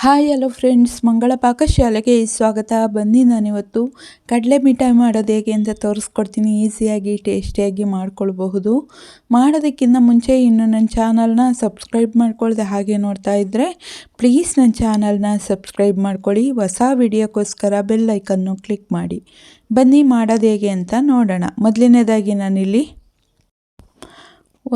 Hi hello friends, ಮಂಗಳ ಪಾಕಶಾಲೆಗೆ ಸ್ವಾಗತ. ಬನ್ನಿ, ನಾನಿವತ್ತು ಕಡಲೆ ಮಿಠಾಯಿ ಮಾಡೋದು ಹೇಗೆ ಅಂತ ತೋರಿಸ್ಕೊಡ್ತೀನಿ. ಈಸಿಯಾಗಿ ಟೇಸ್ಟಿಯಾಗಿ ಮಾಡ್ಕೊಳ್ಬಹುದು. ಮಾಡೋದಕ್ಕಿಂತ ಮುಂಚೆ ಇನ್ನು ನನ್ನ ಚಾನಲ್ನ ಸಬ್ಸ್ಕ್ರೈಬ್ ಮಾಡ್ಕೊಳ್ದೆ ಹಾಗೆ ನೋಡ್ತಾ ಇದ್ದರೆ ಪ್ಲೀಸ್ ನನ್ನ ಚಾನಲ್ನ ಸಬ್ಸ್ಕ್ರೈಬ್ ಮಾಡ್ಕೊಳ್ಳಿ. ಹೊಸ ವಿಡಿಯೋಕ್ಕೋಸ್ಕರ ಬೆಲ್ ಐಕನ್ನು ಕ್ಲಿಕ್ ಮಾಡಿ. ಬನ್ನಿ ಮಾಡೋದು ಹೇಗೆ ಅಂತ ನೋಡೋಣ. ಮೊದಲನೇದಾಗಿ ನಾನಿಲ್ಲಿ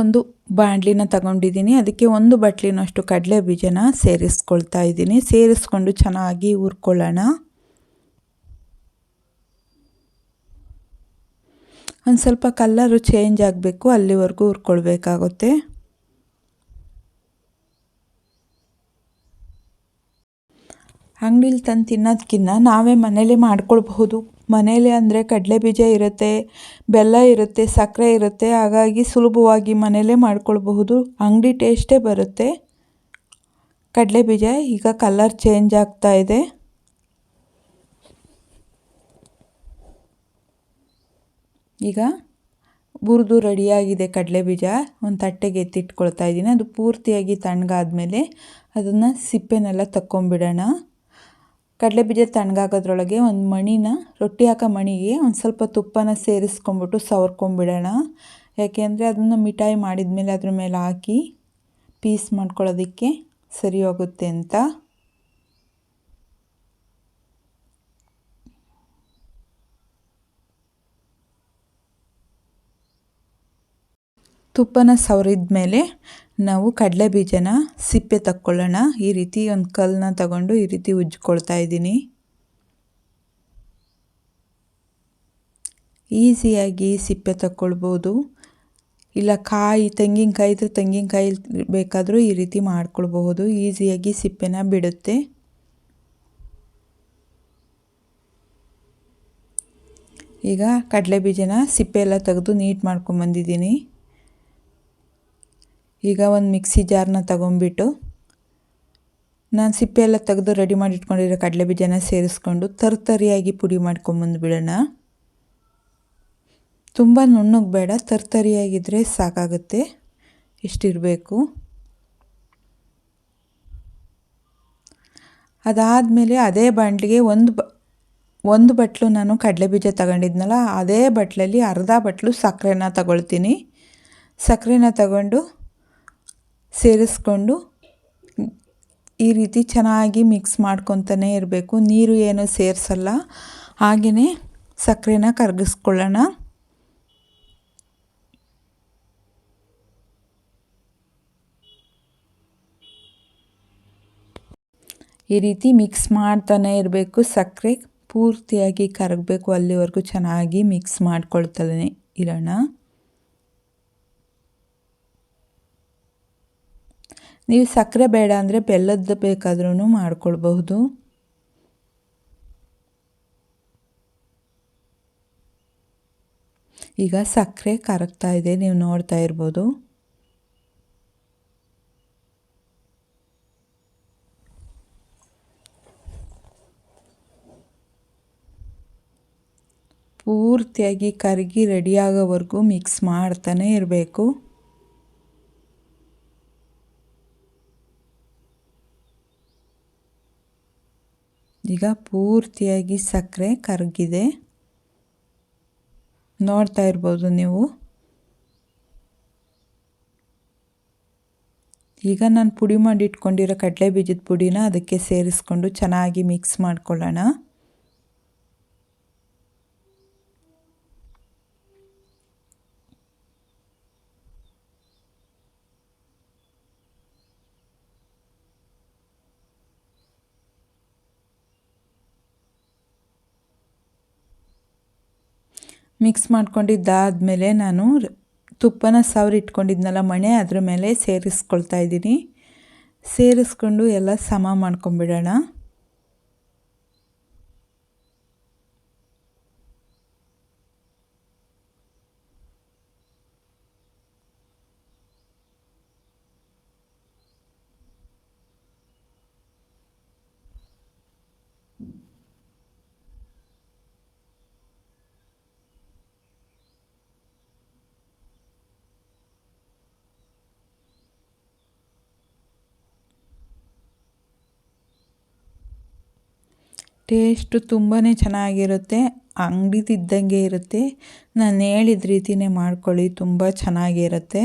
ಒಂದು ಬಾಣಲಿನ ತಗೊಂಡಿದ್ದೀನಿ. ಅದಕ್ಕೆ ಒಂದು ಬಟ್ಲಿನಷ್ಟು ಕಡಲೆ ಬೀಜನ ಸೇರಿಸ್ಕೊಳ್ತಾ ಇದ್ದೀನಿ. ಸೇರಿಸ್ಕೊಂಡು ಚೆನ್ನಾಗಿ ಹುರ್ಕೊಳ್ಳೋಣ. ಒಂದು ಸ್ವಲ್ಪ ಕಲರು ಚೇಂಜ್ ಆಗಬೇಕು, ಅಲ್ಲಿವರೆಗೂ ಹುರ್ಕೊಳ್ಬೇಕಾಗುತ್ತೆ. ಅಂಗಡಿಲಿ ತಂದು ತಿನ್ನೋದಕ್ಕಿಂತ ನಾವೇ ಮನೇಲೇ ಮಾಡ್ಕೊಳ್ಬಹುದು. ಮನೇಲಿ ಅಂದರೆ ಕಡಲೆ ಬೀಜ ಇರುತ್ತೆ, ಬೆಲ್ಲ ಇರುತ್ತೆ, ಸಕ್ಕರೆ ಇರುತ್ತೆ. ಹಾಗಾಗಿ ಸುಲಭವಾಗಿ ಮನೇಲೇ ಮಾಡ್ಕೊಳ್ಬಹುದು. ಅಂಗಡಿ ಟೇಸ್ಟೇ ಬರುತ್ತೆ. ಕಡಲೆ ಬೀಜ ಈಗ ಕಲರ್ ಚೇಂಜ್ ಆಗ್ತಾ ಇದೆ. ಈಗ ಹುರಿದು ರೆಡಿಯಾಗಿದೆ ಕಡಲೆ ಬೀಜ. ಒಂದು ತಟ್ಟೆಗೆ ಎತ್ತಿಟ್ಕೊಳ್ತಾ ಇದ್ದೀನಿ. ಅದು ಪೂರ್ತಿಯಾಗಿ ತಣ್ಣಗಾದ್ಮೇಲೆ ಅದನ್ನು ಸಿಪ್ಪೆನೆಲ್ಲ ತಕ್ಕೊಂಬಿಡೋಣ. ಕಡಲೆ ಬೀಜ ತಣ್ಣಗಾಗೋದ್ರೊಳಗೆ ಒಂದು ಮಣಿನ, ರೊಟ್ಟಿ ಹಾಕೋ ಮಣಿಗೆ ಒಂದು ಸ್ವಲ್ಪ ತುಪ್ಪನ ಸೇರಿಸ್ಕೊಂಬಿಟ್ಟು ಸವರ್ಕೊಂಬಿಡೋಣ. ಯಾಕೆಂದರೆ ಅದನ್ನು ಮಿಠಾಯಿ ಮಾಡಿದ್ಮೇಲೆ ಅದ್ರ ಮೇಲೆ ಹಾಕಿ ಪೀಸ್ ಮಾಡ್ಕೊಳ್ಳೋದಕ್ಕೆ ಸರಿ ಹೋಗುತ್ತೆ ಅಂತ. ತುಪ್ಪನ ಸವರಿದ ಮೇಲೆ ನಾವು ಕಡಲೆ ಬೀಜನ ಸಿಪ್ಪೆ ತಕ್ಕೊಳ್ಳೋಣ. ಈ ರೀತಿ ಒಂದು ಕಲ್ಲನ್ನ ತಗೊಂಡು ಈ ರೀತಿ ಉಜ್ಕೊಳ್ತಾ ಇದ್ದೀನಿ. ಈಸಿಯಾಗಿ ಸಿಪ್ಪೆ ತಕ್ಕೊಳ್ಬೋದು. ಇಲ್ಲ ತೆಂಗಿನಕಾಯಿ ಇದ್ರೆ ತೆಂಗಿನಕಾಯಿ ಬೇಕಾದರೂ ಈ ರೀತಿ ಮಾಡ್ಕೊಳ್ಬಹುದು. ಈಸಿಯಾಗಿ ಸಿಪ್ಪೆನ ಬಿಡುತ್ತೆ. ಈಗ ಕಡಲೆ ಬೀಜನ ಸಿಪ್ಪೆ ಎಲ್ಲ ತೆಗೆದು ನೀಟ್ ಮಾಡ್ಕೊಂಬಂದಿದ್ದೀನಿ. ಈಗ ಒಂದು ಮಿಕ್ಸಿ ಜಾರ್ನ ತಗೊಂಡ್ಬಿಟ್ಟು ನಾನು ಸಿಪ್ಪೆ ಎಲ್ಲ ತೆಗೆದು ರೆಡಿ ಮಾಡಿ ಇಟ್ಕೊಂಡಿರೋ ಕಡಲೆ ಬೀಜನ ಸೇರಿಸ್ಕೊಂಡು ತರ್ತರಿಯಾಗಿ ಪುಡಿ ಮಾಡ್ಕೊಂಬಂದುಬಿಡೋಣ. ತುಂಬ ನುಣ್ಣಗೆ ಬೇಡ, ತರ್ತರಿಯಾಗಿದ್ದರೆ ಸಾಕಾಗುತ್ತೆ. ಇಷ್ಟಿರಬೇಕು. ಅದಾದಮೇಲೆ ಅದೇ ಬಾಣಲಿಗೆ ಒಂದು ಬಟ್ಲು ನಾನು ಕಡಲೆ ಬೀಜ ತಗೊಂಡಿದ್ನಲ್ಲ, ಅದೇ ಬಟ್ಲಲ್ಲಿ ಅರ್ಧ ಬಟ್ಲು ಸಕ್ಕರೆನ ತಗೊಳ್ತೀನಿ. ಸಕ್ಕರೆನ ತಗೊಂಡು ಸೇರಿಸ್ಕೊಂಡು ಈ ರೀತಿ ಚೆನ್ನಾಗಿ ಮಿಕ್ಸ್ ಮಾಡ್ಕೊತಾನೆ ಇರಬೇಕು. ನೀರು ಏನು ಸೇರಿಸಲ್ಲ, ಹಾಗೆಯೇ ಸಕ್ಕರೆನ ಕರಗಿಸ್ಕೊಳ್ಳೋಣ. ಈ ರೀತಿ ಮಿಕ್ಸ್ ಮಾಡ್ತಾನೆ ಇರಬೇಕು. ಸಕ್ಕರೆ ಪೂರ್ತಿಯಾಗಿ ಕರಗಬೇಕು, ಅಲ್ಲಿವರೆಗೂ ಚೆನ್ನಾಗಿ ಮಿಕ್ಸ್ ಮಾಡ್ಕೊಳ್ತಾನೆ ಇರೋಣ. ನೀವು ಸಕ್ಕರೆ ಬೇಡ ಅಂದರೆ ಬೆಲ್ಲದ ಬೇಕಾದ್ರೂ ಮಾಡ್ಕೊಳ್ಬಹುದು. ಈಗ ಸಕ್ಕರೆ ಕರಗ್ತಾ ಇದೆ, ನೀವು ನೋಡ್ತಾ ಇರ್ಬೋದು. ಪೂರ್ತಿಯಾಗಿ ಕರಗಿ ರೆಡಿಯಾಗೋವರೆಗೂ ಮಿಕ್ಸ್ ಮಾಡ್ತಾನೆ ಇರಬೇಕು. ಈಗ ಪೂರ್ತಿಯಾಗಿ ಸಕ್ಕರೆ ಕರಗಿದೆ, ನೋಡ್ತಾ ಇರ್ಬೋದು ನೀವು. ಈಗ ನಾನು ಪುಡಿ ಮಾಡಿ ಇಟ್ಕೊಂಡಿರೋ ಕಡಲೆ ಬೀಜದ ಪುಡಿನ ಅದಕ್ಕೆ ಸೇರಿಸ್ಕೊಂಡು ಚೆನ್ನಾಗಿ ಮಿಕ್ಸ್ ಮಾಡ್ಕೊಳ್ಳೋಣ. ಮಿಕ್ಸ್ ಮಾಡ್ಕೊಂಡಿದ್ದಾದಮೇಲೆ ನಾನು ತುಪ್ಪನ ಸವರಿಟ್ಕೊಂಡಿದ್ನಲ್ಲ ಮಣೆ, ಅದ್ರ ಮೇಲೆ ಸೇರಿಸ್ಕೊಳ್ತಾ ಇದ್ದೀನಿ. ಸೇರಿಸ್ಕೊಂಡು ಎಲ್ಲ ಸಮ ಮಾಡ್ಕೊಂಬಿಡೋಣ. ಟೇಸ್ಟು ತುಂಬಾ ಚೆನ್ನಾಗಿರುತ್ತೆ, ಅಂಗಡಿದಿದ್ದಂಗೆ ಇರುತ್ತೆ. ನಾನು ಹೇಳಿದ ರೀತಿಯೇ ಮಾಡ್ಕೊಳ್ಳಿ, ತುಂಬ ಚೆನ್ನಾಗಿರುತ್ತೆ.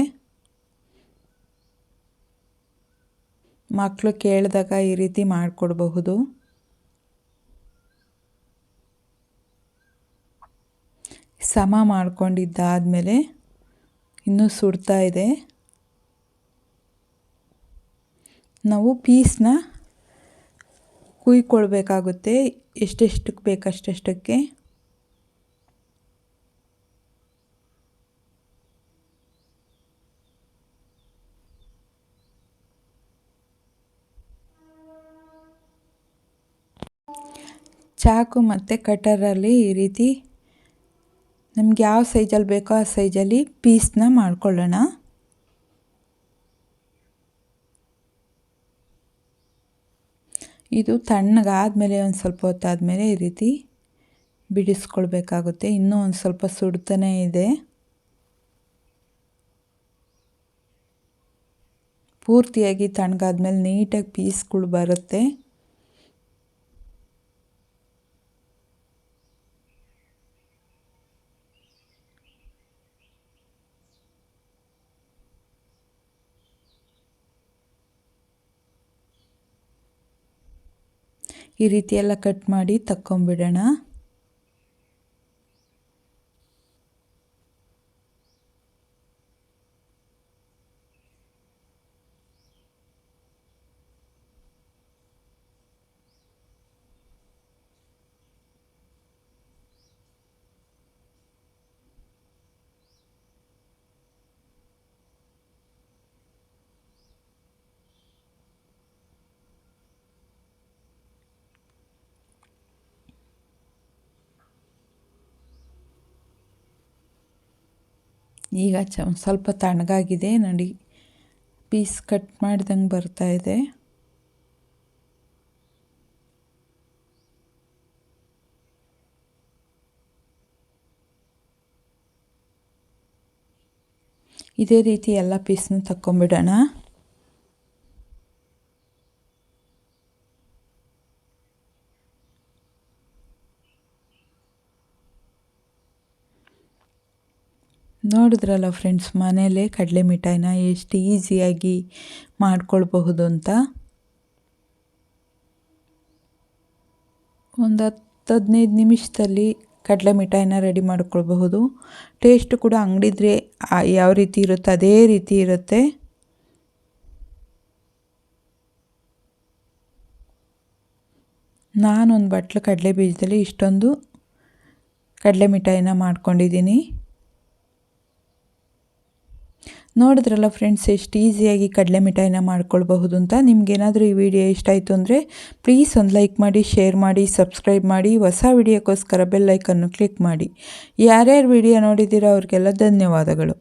ಮಕ್ಕಳು ಕೇಳಿದಾಗ ಈ ರೀತಿ ಮಾಡಿಕೊಡ್ಬಹುದು. ಸಮ ಮಾಡ್ಕೊಂಡಿದ್ದಾದಮೇಲೆ ಇನ್ನೂ ಸುಡ್ತಾ ಇದೆ. ನಾವು ಪೀಸ್ನ ಕುಯ್ಕೊಳ್ಬೇಕಾಗುತ್ತೆ, ಎಷ್ಟೆಷ್ಟಕ್ಕೆ ಬೇಕು ಅಷ್ಟೆಷ್ಟಕ್ಕೆ. ಚಾಕು ಮತ್ತು ಕಟರಲ್ಲಿ ಈ ರೀತಿ ನಮ್ಗೆ ಯಾವ ಸೈಜಲ್ಲಿ ಬೇಕೋ ಆ ಸೈಜಲ್ಲಿ ಪೀಸ್ನ ಮಾಡ್ಕೊಳ್ಳೋಣ. ಇದು ತಣ್ಣಗಾದಮೇಲೆ ಒಂದು ಸ್ವಲ್ಪ ಹೊತ್ತಾದಮೇಲೆ ಈ ರೀತಿ ಬಿಡಿಸ್ಕೊಳ್ಬೇಕಾಗುತ್ತೆ. ಇನ್ನೂ ಒಂದು ಸ್ವಲ್ಪ ಸುಡ್ತಾನೇ ಇದೆ. ಪೂರ್ತಿಯಾಗಿ ತಣ್ಣಗಾದ್ಮೇಲೆ ನೀಟಾಗಿ ಪೀಸ್ಗಳು ಬರುತ್ತೆ. ಈ ರೀತಿ ಎಲ್ಲ ಕಟ್ ಮಾಡಿ ತಕ್ಕೊಂಬಿಡೋಣ. ಈಗ ಸ್ವಲ್ಪ ತಣ್ಣಗಾಗಿದೆ ನೋಡಿ, ಪೀಸ್ ಕಟ್ ಮಾಡ್ದಂಗೆ ಬರ್ತಾ ಇದೆ. ಇದೇ ರೀತಿ ಎಲ್ಲ ಪೀಸ್ನ ತಕ್ಕೊಂಬಿಡೋಣ. ನೋಡಿದ್ರಲ್ಲ ಫ್ರೆಂಡ್ಸ್, ಮನೇಲೇ ಕಡಲೆ ಮಿಠಾಯಿನ ಎಷ್ಟು ಈಸಿಯಾಗಿ ಮಾಡ್ಕೊಳ್ಬಹುದು ಅಂತ. ಒಂದು 10-15 ನಿಮಿಷದಲ್ಲಿ ಕಡಲೆ ಮಿಠಾಯಿನ ರೆಡಿ ಮಾಡ್ಕೊಳ್ಬಹುದು. ಟೇಸ್ಟ್ ಕೂಡ ಅಂಗಡಿದ್ರೆ ಯಾವ ರೀತಿ ಇರುತ್ತೆ ಅದೇ ರೀತಿ ಇರುತ್ತೆ. ನಾನೊಂದು ಬಟ್ಲು ಕಡಲೆ ಬೀಜದಲ್ಲಿ ಇಷ್ಟೊಂದು ಕಡಲೆ ಮಿಠಾಯಿನ ಮಾಡ್ಕೊಂಡಿದ್ದೀನಿ. ನೋಡಿದ್ರಲ್ಲ ಫ್ರೆಂಡ್ಸ್, ಎಷ್ಟು ಈಸಿಯಾಗಿ ಕಡಲೆ ಮಿಠಾಯಿನ ಮಾಡ್ಕೊಳ್ಬಹುದು ಅಂತ. ನಿಮ್ಗೇನಾದರೂ ಈ ವಿಡಿಯೋ ಇಷ್ಟ ಆಯಿತು ಅಂದರೆ ಪ್ಲೀಸ್ ಒಂದು ಲೈಕ್ ಮಾಡಿ, ಶೇರ್ ಮಾಡಿ, ಸಬ್ಸ್ಕ್ರೈಬ್ ಮಾಡಿ. ಹೊಸ ವಿಡಿಯೋಕ್ಕೋಸ್ಕರ ಬೆಲ್ ಐಕನ್ನು ಕ್ಲಿಕ್ ಮಾಡಿ. ಯಾರ್ಯಾರು ವಿಡಿಯೋ ನೋಡಿದ್ದೀರೋ ಅವ್ರಿಗೆಲ್ಲ ಧನ್ಯವಾದಗಳು.